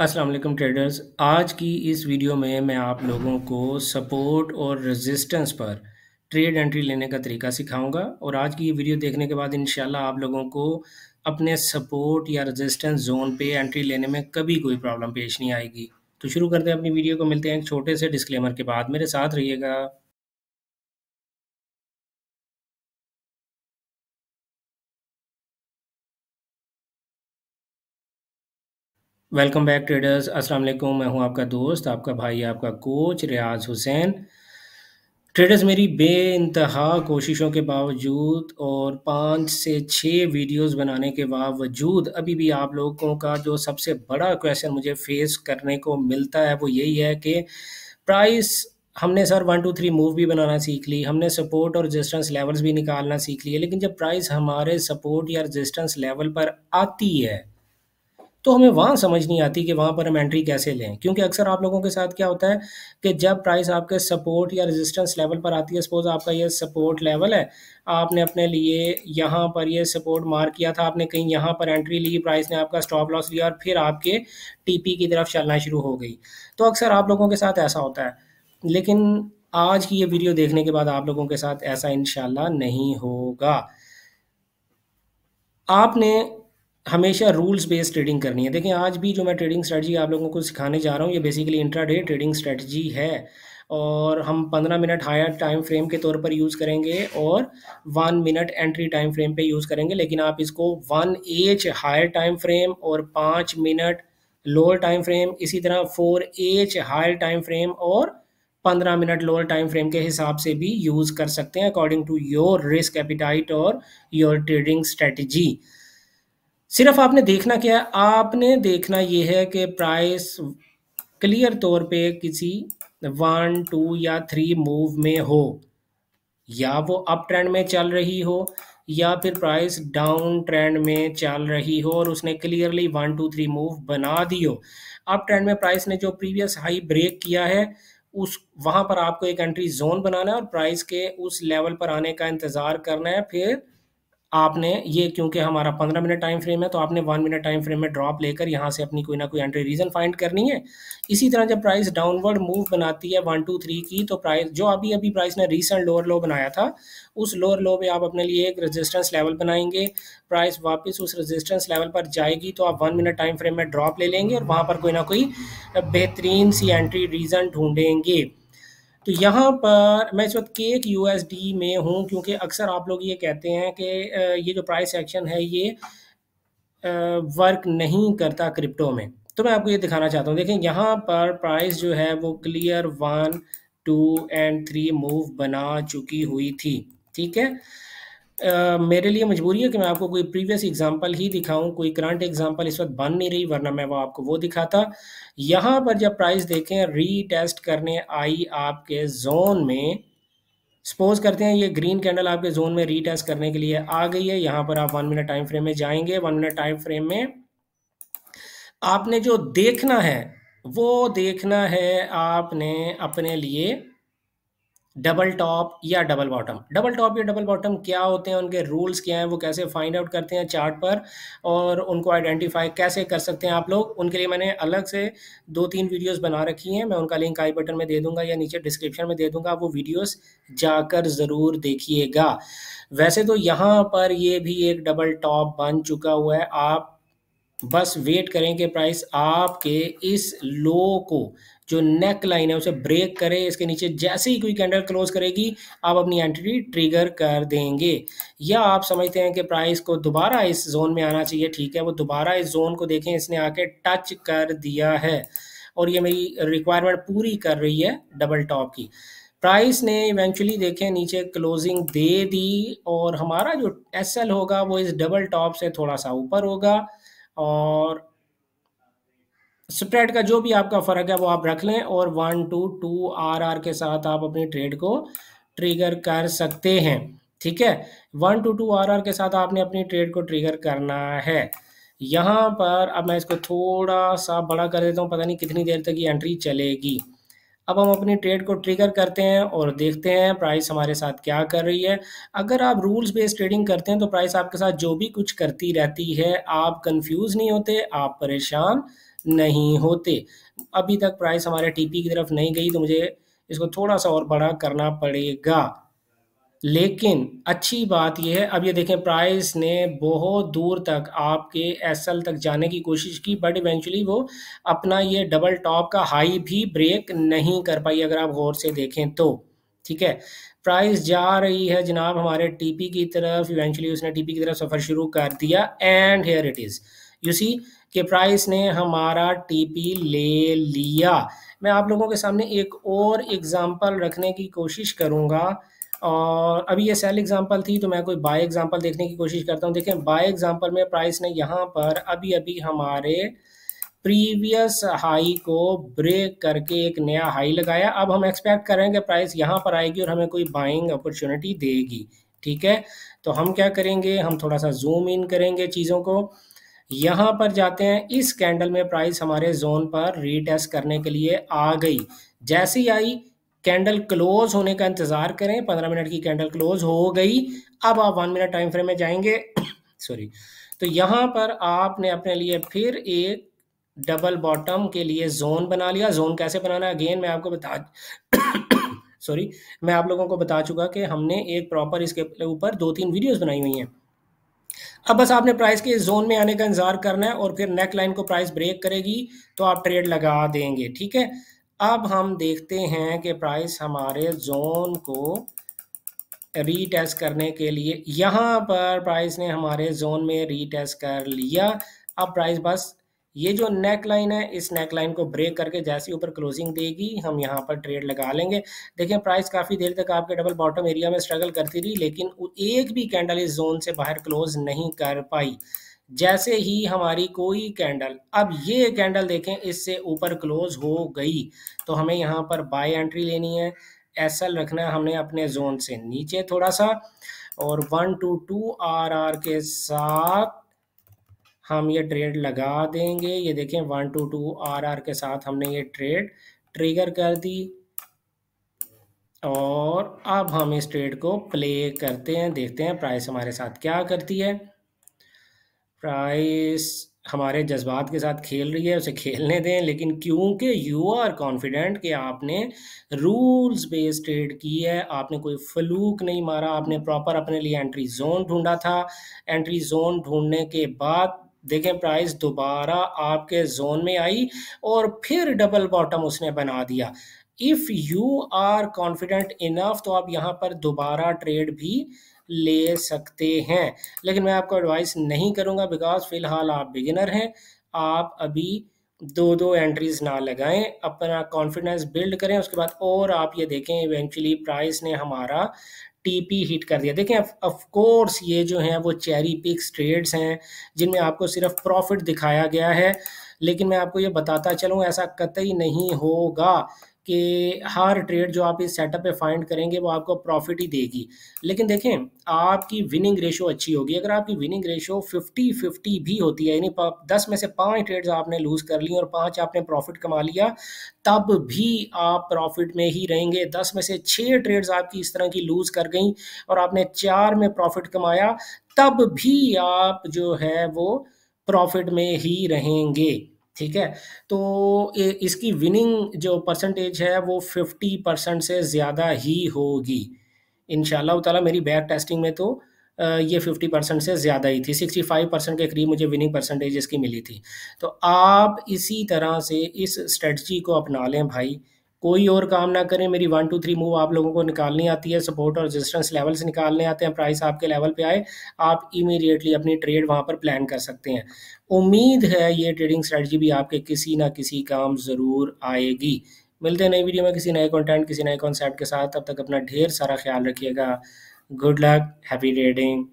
अस्सलाम वालेकुम ट्रेडर्स। आज की इस वीडियो में मैं आप लोगों को सपोर्ट और रेजिस्टेंस पर ट्रेड एंट्री लेने का तरीका सिखाऊंगा और आज की ये वीडियो देखने के बाद इंशाल्लाह आप लोगों को अपने सपोर्ट या रेजिस्टेंस जोन पे एंट्री लेने में कभी कोई प्रॉब्लम पेश नहीं आएगी। तो शुरू करते हैं अपनी वीडियो को, मिलते हैं एक छोटे से डिस्क्लेमर के बाद। मेरे साथ रहिएगा। Welcome back traders. अस्सलाम वालेकुम। मैं हूं आपका दोस्त, आपका भाई, आपका कोच रियाज हुसैन। ट्रेडर्स, मेरी बेइंतहा कोशिशों के बावजूद और 5 से 6 वीडियोस बनाने के बावजूद अभी भी आप लोगों का जो सबसे बड़ा क्वेश्चन मुझे फेस करने को मिलता है वो यही है कि प्राइस हमने सर 1 2 3 मूव भी बनाना सीख ली, हमने सपोर्ट और रेजिस्टेंस लेवल्स भी निकालना सीख लिए, लेकिन जब प्राइस हमारे सपोर्ट या रेजिस्टेंस लेवल पर आती है तो हमें वहाँ समझ नहीं आती कि वहाँ पर हम एंट्री कैसे लें। क्योंकि अक्सर आप लोगों के साथ क्या होता है कि जब प्राइस आपके सपोर्ट या रेजिस्टेंस लेवल पर आती है, सपोज आपका ये सपोर्ट लेवल है, आपने अपने लिए यहाँ पर ये सपोर्ट मार्क किया था, आपने कहीं यहाँ पर एंट्री ली, प्राइस ने आपका स्टॉप लॉस लिया और फिर आपके टीपी की तरफ चलना शुरू हो गई। तो अक्सर आप लोगों के साथ ऐसा होता है, लेकिन आज की ये वीडियो देखने के बाद आप लोगों के साथ ऐसा इंशाल्लाह नहीं होगा। आपने हमेशा रूल्स बेस्ड ट्रेडिंग करनी है। देखिए, आज भी जो मैं ट्रेडिंग स्ट्रेटजी आप लोगों को सिखाने जा रहा हूँ, ये बेसिकली इंट्राडे ट्रेडिंग स्ट्रेटजी है और हम 15 मिनट हायर टाइम फ्रेम के तौर पर यूज़ करेंगे और 1 मिनट एंट्री टाइम फ्रेम पे यूज़ करेंगे। लेकिन आप इसको 1 एच हायर टाइम फ्रेम और 5 मिनट लोअर टाइम फ्रेम, इसी तरह 4 एच हायर टाइम फ्रेम और 15 मिनट लोअर टाइम फ्रेम के हिसाब से भी यूज़ कर सकते हैं according to your risk appetite और योर ट्रेडिंग स्ट्रेटजी। सिर्फ आपने देखना क्या है, आपने देखना ये है कि प्राइस क्लियर तौर पे किसी 1 2 या 3 मूव में हो, या वो अप ट्रेंड में चल रही हो या फिर प्राइस डाउन ट्रेंड में चल रही हो और उसने क्लियरली 1 2 3 मूव बना दी हो। अप ट्रेंड में प्राइस ने जो प्रीवियस हाई ब्रेक किया है, उस वहां पर आपको एक एंट्री जोन बनाना है और प्राइस के उस लेवल पर आने का इंतजार करना है। फिर आपने ये, क्योंकि हमारा 15 मिनट टाइम फ्रेम है, तो आपने 1 मिनट टाइम फ्रेम में ड्रॉप लेकर यहाँ से अपनी कोई ना कोई एंट्री रीजन फाइंड करनी है। इसी तरह जब प्राइस डाउनवर्ड मूव बनाती है 1 2 3 की, तो प्राइस जो अभी अभी प्राइस ने रीसेंट लोअर लो बनाया था, उस लोअर लो पे आप अपने लिए एक रेजिस्टेंस लेवल बनाएंगे। प्राइस वापस उस रेजिस्टेंस लेवल पर जाएगी तो आप 1 मिनट टाइम फ्रेम में ड्रॉप ले लेंगे और वहाँ पर कोई ना कोई बेहतरीन सी एंट्री रीजन ढूंढेंगे। तो यहाँ पर मैं इस वक्त केक यूएसडी में हूँ, क्योंकि अक्सर आप लोग ये कहते हैं कि ये जो प्राइस एक्शन है ये वर्क नहीं करता क्रिप्टो में। तो मैं आपको ये दिखाना चाहता हूँ। देखें, यहाँ पर प्राइस जो है वो क्लियर 1 2 एंड 3 मूव बना चुकी हुई थी। ठीक है, मेरे लिए मजबूरी है कि मैं आपको कोई प्रीवियस एग्जांपल ही दिखाऊं, कोई करंट एग्जांपल इस वक्त बन नहीं रही, वरना मैं वो आपको वो दिखाता। यहाँ पर जब प्राइस देखें रीटेस्ट करने आई आपके जोन में, सपोज करते हैं ये ग्रीन कैंडल आपके जोन में रीटेस्ट करने के लिए आ गई है, यहाँ पर आप 1 मिनट टाइम फ्रेम में जाएंगे। 1 मिनट टाइम फ्रेम में आपने जो देखना है वो देखना है आपने अपने लिए डबल टॉप या डबल बॉटम। डबल टॉप या डबल बॉटम क्या होते हैं, उनके रूल्स क्या हैं, वो कैसे फाइंड आउट करते हैं चार्ट पर, और उनको आइडेंटिफाई कैसे कर सकते हैं आप लोग, उनके लिए मैंने अलग से 2 3 वीडियोस बना रखी हैं। मैं उनका लिंक आई बटन में दे दूंगा या नीचे डिस्क्रिप्शन में दे दूंगा, वो वीडियोस जाकर ज़रूर देखिएगा। वैसे तो यहाँ पर ये भी एक डबल टॉप बन चुका हुआ है, आप बस वेट करें कि प्राइस आपके इस लो को, जो नेक लाइन है, उसे ब्रेक करे। इसके नीचे जैसे ही कोई कैंडल क्लोज करेगी आप अपनी एंट्री ट्रिगर कर देंगे। या आप समझते हैं कि प्राइस को दोबारा इस जोन में आना चाहिए, ठीक है, वो दोबारा इस जोन को देखें, इसने आके टच कर दिया है और ये मेरी रिक्वायरमेंट पूरी कर रही है डबल टॉप की। प्राइस ने इवेंचुअली देखें नीचे क्लोजिंग दे दी और हमारा जो एसएल होगा वो इस डबल टॉप से थोड़ा सा ऊपर होगा और स्प्रेड का जो भी आपका फ़र्क है वो आप रख लें और 1 2 2 आर के साथ आप अपनी ट्रेड को ट्रिगर कर सकते हैं। ठीक है, 1 2 2 आर के साथ आपने अपनी ट्रेड को ट्रिगर करना है। यहाँ पर अब मैं इसको थोड़ा सा बड़ा कर देता हूँ, पता नहीं कितनी देर तक ये एंट्री चलेगी। अब हम अपनी ट्रेड को ट्रिगर करते हैं और देखते हैं प्राइस हमारे साथ क्या कर रही है। अगर आप रूल्स बेस्ड ट्रेडिंग करते हैं तो प्राइस आपके साथ जो भी कुछ करती रहती है, आप कंफ्यूज नहीं होते, आप परेशान नहीं होते। अभी तक प्राइस हमारे टीपी की तरफ नहीं गई, तो मुझे इसको थोड़ा सा और बड़ा करना पड़ेगा। लेकिन अच्छी बात यह है, अब ये देखें प्राइस ने बहुत दूर तक आपके एसएल तक जाने की कोशिश की, बट इवेंचुअली वो अपना ये डबल टॉप का हाई भी ब्रेक नहीं कर पाई, अगर आप गौर से देखें तो। ठीक है, प्राइस जा रही है जनाब हमारे टीपी की तरफ, इवेंचुअली उसने टीपी की तरफ सफ़र शुरू कर दिया, and here it is, you see कि प्राइस ने हमारा टीपी ले लिया। मैं आप लोगों के सामने एक और एग्जांपल रखने की कोशिश करूंगा, और अभी ये सेल एग्जांपल थी, तो मैं कोई बाय एग्जांपल देखने की कोशिश करता हूँ। देखें बाय एग्जांपल में प्राइस ने यहाँ पर अभी अभी हमारे प्रीवियस हाई को ब्रेक करके एक नया हाई लगाया। अब हम एक्सपेक्ट करेंगे प्राइस यहाँ पर आएगी और हमें कोई बाइंग अपॉर्चुनिटी देगी। ठीक है, तो हम क्या करेंगे, हम थोड़ा सा जूम इन करेंगे चीज़ों को, यहाँ पर जाते हैं। इस कैंडल में प्राइस हमारे जोन पर रीटेस्ट करने के लिए आ गई। जैसे ही आई, कैंडल क्लोज होने का इंतजार करें, 15 मिनट की कैंडल क्लोज हो गई। अब आप 1 मिनट टाइम फ्रेम में जाएंगे सॉरी, तो यहाँ पर आपने अपने लिए फिर एक डबल बॉटम के लिए जोन बना लिया। जोन कैसे बनाना है अगेन मैं आपको बता सॉरी, मैं आप लोगों को बता चुका कि हमने एक प्रॉपर इसके ऊपर 2-3 वीडियोस बनाई हुई हैं। अब बस आपने प्राइस के जोन में आने का इंतजार करना है, और फिर नेक लाइन को प्राइस ब्रेक करेगी तो आप ट्रेड लगा देंगे। ठीक है, अब हम देखते हैं कि प्राइस हमारे जोन को रीटेस्ट करने के लिए, यहाँ पर प्राइस ने हमारे जोन में रीटेस्ट कर लिया। अब प्राइस बस ये जो नेक लाइन है, इस नेक लाइन को ब्रेक करके जैसे ऊपर क्लोजिंग देगी, हम यहाँ पर ट्रेड लगा लेंगे। देखें प्राइस काफ़ी देर तक आपके डबल बॉटम एरिया में स्ट्रगल करती रही, लेकिन एक भी कैंडल इस जोन से बाहर क्लोज नहीं कर पाई। जैसे ही हमारी कोई कैंडल, अब ये कैंडल देखें इससे ऊपर क्लोज हो गई, तो हमें यहाँ पर बाय एंट्री लेनी है। एसएल रखना है हमने अपने जोन से नीचे थोड़ा सा, और 1 to 2 आरआर के साथ हम ये ट्रेड लगा देंगे। ये देखें 1 to 2 आरआर के साथ हमने ये ट्रेड ट्रिगर कर दी, और अब हम इस ट्रेड को प्ले करते हैं, देखते हैं प्राइस हमारे साथ क्या करती है। प्राइस हमारे जज्बात के साथ खेल रही है, उसे खेलने दें, लेकिन क्योंकि यू आर कॉन्फिडेंट कि आपने रूल्स बेस्ड ट्रेड की है, आपने कोई फ्लूक नहीं मारा, आपने प्रॉपर अपने लिए एंट्री जोन ढूंढा था। एंट्री जोन ढूंढने के बाद देखें प्राइस दोबारा आपके जोन में आई, और फिर डबल बॉटम उसने बना दिया। If you are confident enough तो आप यहाँ पर दोबारा ट्रेड भी ले सकते हैं, लेकिन मैं आपको एडवाइस नहीं करूंगा, बिकॉज फिलहाल आप बिगिनर हैं। आप अभी 2-2 एंट्रीज ना लगाएं, अपना कॉन्फिडेंस बिल्ड करें, उसके बाद और आप ये देखें इवेंचुअली प्राइस ने हमारा टीपी हिट कर दिया। देखें ऑफ कोर्स ये जो हैं वो चेरी पिक्स ट्रेड्स हैं जिनमें आपको सिर्फ प्रॉफिट दिखाया गया है, लेकिन मैं आपको ये बताता चलूँ ऐसा कतई नहीं होगा कि हर ट्रेड जो आप इस सेटअप पे फाइंड करेंगे वो आपको प्रॉफिट ही देगी। लेकिन देखें आपकी विनिंग रेशो अच्छी होगी। अगर आपकी विनिंग रेशो 50-50 भी होती है, यानी 10 में से 5 ट्रेड्स आपने लूज़ कर ली और 5 आपने प्रॉफिट कमा लिया, तब भी आप प्रॉफिट में ही रहेंगे। 10 में से 6 ट्रेड्स आपकी इस तरह की लूज़ कर गई और आपने 4 में प्रॉफिट कमाया, तब भी आप जो है वो प्रॉफिट में ही रहेंगे। ठीक है, तो इसकी विनिंग जो परसेंटेज है वो 50% से ज़्यादा ही होगी इंशाल्लाह ताला। मेरी बैक टेस्टिंग में तो ये 50% से ज़्यादा ही थी, 65% के करीब मुझे विनिंग परसेंटेज इसकी मिली थी। तो आप इसी तरह से इस स्ट्रेटजी को अपना लें भाई, कोई और काम ना करें। मेरी 1 2 3 मूव आप लोगों को निकालनी आती है, सपोर्ट और रेजिस्टेंस लेवल्स निकालने आते हैं, प्राइस आपके लेवल पे आए, आप इमीडिएटली अपनी ट्रेड वहाँ पर प्लान कर सकते हैं। उम्मीद है ये ट्रेडिंग स्ट्रेटजी भी आपके किसी ना किसी काम ज़रूर आएगी। मिलते हैं नई वीडियो में किसी नए कंटेंट, किसी नए कॉन्सेप्ट के साथ। तब तक अपना ढेर सारा ख्याल रखिएगा। Good luck, happy trading.